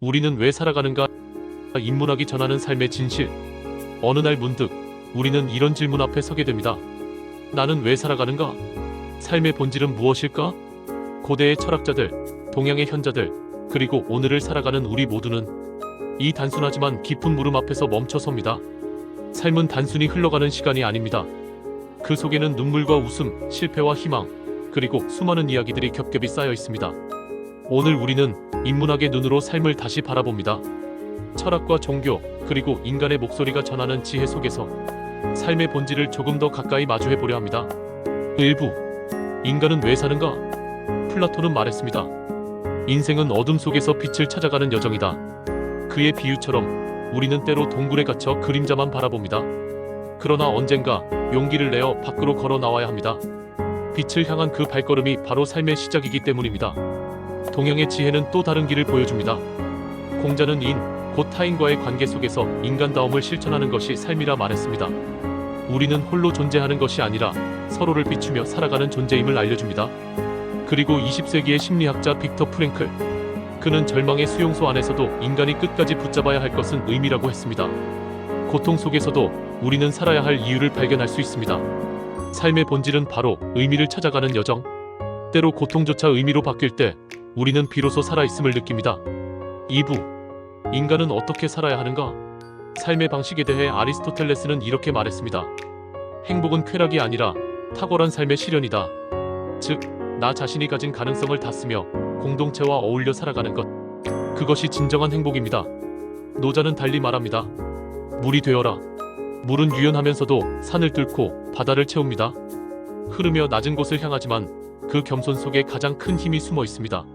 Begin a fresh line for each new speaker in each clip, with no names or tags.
우리는 왜 살아가는가? 인문학이 전하는 삶의 진실. 어느 날 문득 우리는 이런 질문 앞에 서게 됩니다. 나는 왜 살아가는가? 삶의 본질은 무엇일까? 고대의 철학자들, 동양의 현자들, 그리고 오늘을 살아가는 우리 모두는 이 단순하지만 깊은 물음 앞에서 멈춰섭니다. 삶은 단순히 흘러가는 시간이 아닙니다. 그 속에는 눈물과 웃음, 실패와 희망, 그리고 수많은 이야기들이 겹겹이 쌓여 있습니다. 오늘 우리는 인문학의 눈으로 삶을 다시 바라봅니다. 철학과 종교, 그리고 인간의 목소리가 전하는 지혜 속에서 삶의 본질을 조금 더 가까이 마주해보려 합니다. 1부. 인간은 왜 사는가? 플라톤은 말했습니다. 인생은 어둠 속에서 빛을 찾아가는 여정이다. 그의 비유처럼 우리는 때로 동굴에 갇혀 그림자만 바라봅니다. 그러나 언젠가 용기를 내어 밖으로 걸어 나와야 합니다. 빛을 향한 그 발걸음이 바로 삶의 시작이기 때문입니다. 동양의 지혜는 또 다른 길을 보여줍니다. 공자는 인, 곧 타인과의 관계 속에서 인간다움을 실천하는 것이 삶이라 말했습니다. 우리는 홀로 존재하는 것이 아니라 서로를 비추며 살아가는 존재임을 알려줍니다. 그리고 20세기의 심리학자 빅터 프랭클, 그는 절망의 수용소 안에서도 인간이 끝까지 붙잡아야 할 것은 의미라고 했습니다. 고통 속에서도 우리는 살아야 할 이유를 발견할 수 있습니다. 삶의 본질은 바로 의미를 찾아가는 여정. 때로 고통조차 의미로 바뀔 때 우리는 비로소 살아있음을 느낍니다. 2부. 인간은 어떻게 살아야 하는가? 삶의 방식에 대해 아리스토텔레스는 이렇게 말했습니다. 행복은 쾌락이 아니라 탁월한 삶의 실현이다. 즉, 나 자신이 가진 가능성을 다 쓰며 공동체와 어울려 살아가는 것. 그것이 진정한 행복입니다. 노자는 달리 말합니다. 물이 되어라. 물은 유연하면서도 산을 뚫고 바다를 채웁니다. 흐르며 낮은 곳을 향하지만 그 겸손 속에 가장 큰 힘이 숨어 있습니다.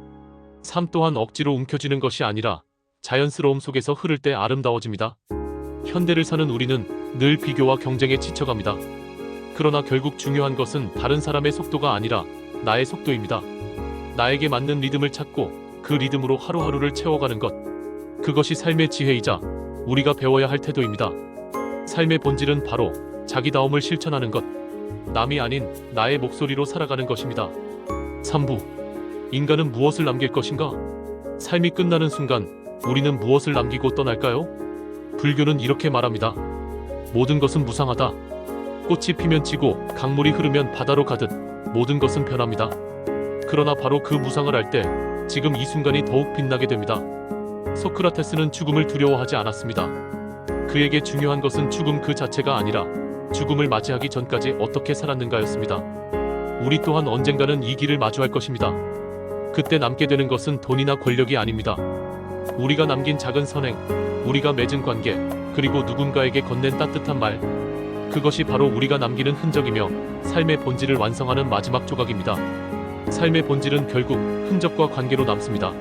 삶 또한 억지로 움켜쥐는 것이 아니라 자연스러움 속에서 흐를 때 아름다워집니다. 현대를 사는 우리는 늘 비교와 경쟁에 지쳐갑니다. 그러나 결국 중요한 것은 다른 사람의 속도가 아니라 나의 속도입니다. 나에게 맞는 리듬을 찾고 그 리듬으로 하루하루를 채워가는 것. 그것이 삶의 지혜이자 우리가 배워야 할 태도입니다. 삶의 본질은 바로 자기다움을 실천하는 것. 남이 아닌 나의 목소리로 살아가는 것입니다. 3부. 인간은 무엇을 남길 것인가? 삶이 끝나는 순간 우리는 무엇을 남기고 떠날까요? 불교는 이렇게 말합니다. 모든 것은 무상하다. 꽃이 피면 지고 강물이 흐르면 바다로 가듯 모든 것은 변합니다. 그러나 바로 그 무상을 알 때 지금 이 순간이 더욱 빛나게 됩니다. 소크라테스는 죽음을 두려워하지 않았습니다. 그에게 중요한 것은 죽음 그 자체가 아니라 죽음을 맞이하기 전까지 어떻게 살았는가였습니다. 우리 또한 언젠가는 이 길을 마주할 것입니다. 그때 남게 되는 것은 돈이나 권력이 아닙니다. 우리가 남긴 작은 선행, 우리가 맺은 관계, 그리고 누군가에게 건넨 따뜻한 말. 그것이 바로 우리가 남기는 흔적이며 삶의 본질을 완성하는 마지막 조각입니다. 삶의 본질은 결국 흔적과 관계로 남습니다.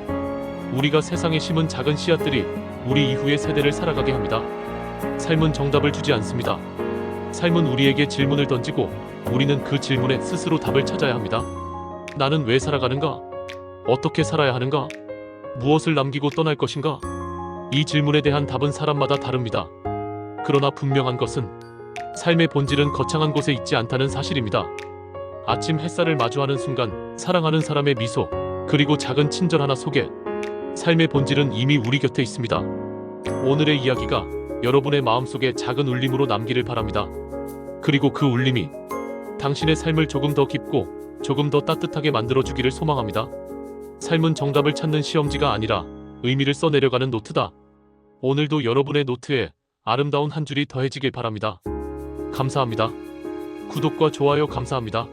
우리가 세상에 심은 작은 씨앗들이 우리 이후의 세대를 살아가게 합니다. 삶은 정답을 주지 않습니다. 삶은 우리에게 질문을 던지고 우리는 그 질문에 스스로 답을 찾아야 합니다. 나는 왜 살아가는가? 어떻게 살아야 하는가? 무엇을 남기고 떠날 것인가? 이 질문에 대한 답은 사람마다 다릅니다. 그러나 분명한 것은 삶의 본질은 거창한 곳에 있지 않다는 사실입니다. 아침 햇살을 마주하는 순간 사랑하는 사람의 미소, 그리고 작은 친절 하나 속에 삶의 본질은 이미 우리 곁에 있습니다. 오늘의 이야기가 여러분의 마음속에 작은 울림으로 남기를 바랍니다. 그리고 그 울림이 당신의 삶을 조금 더 깊고 조금 더 따뜻하게 만들어주기를 소망합니다. 삶은 정답을 찾는 시험지가 아니라 의미를 써내려가는 노트다. 오늘도 여러분의 노트에 아름다운 한 줄이 더해지길 바랍니다. 감사합니다. 구독과 좋아요 감사합니다.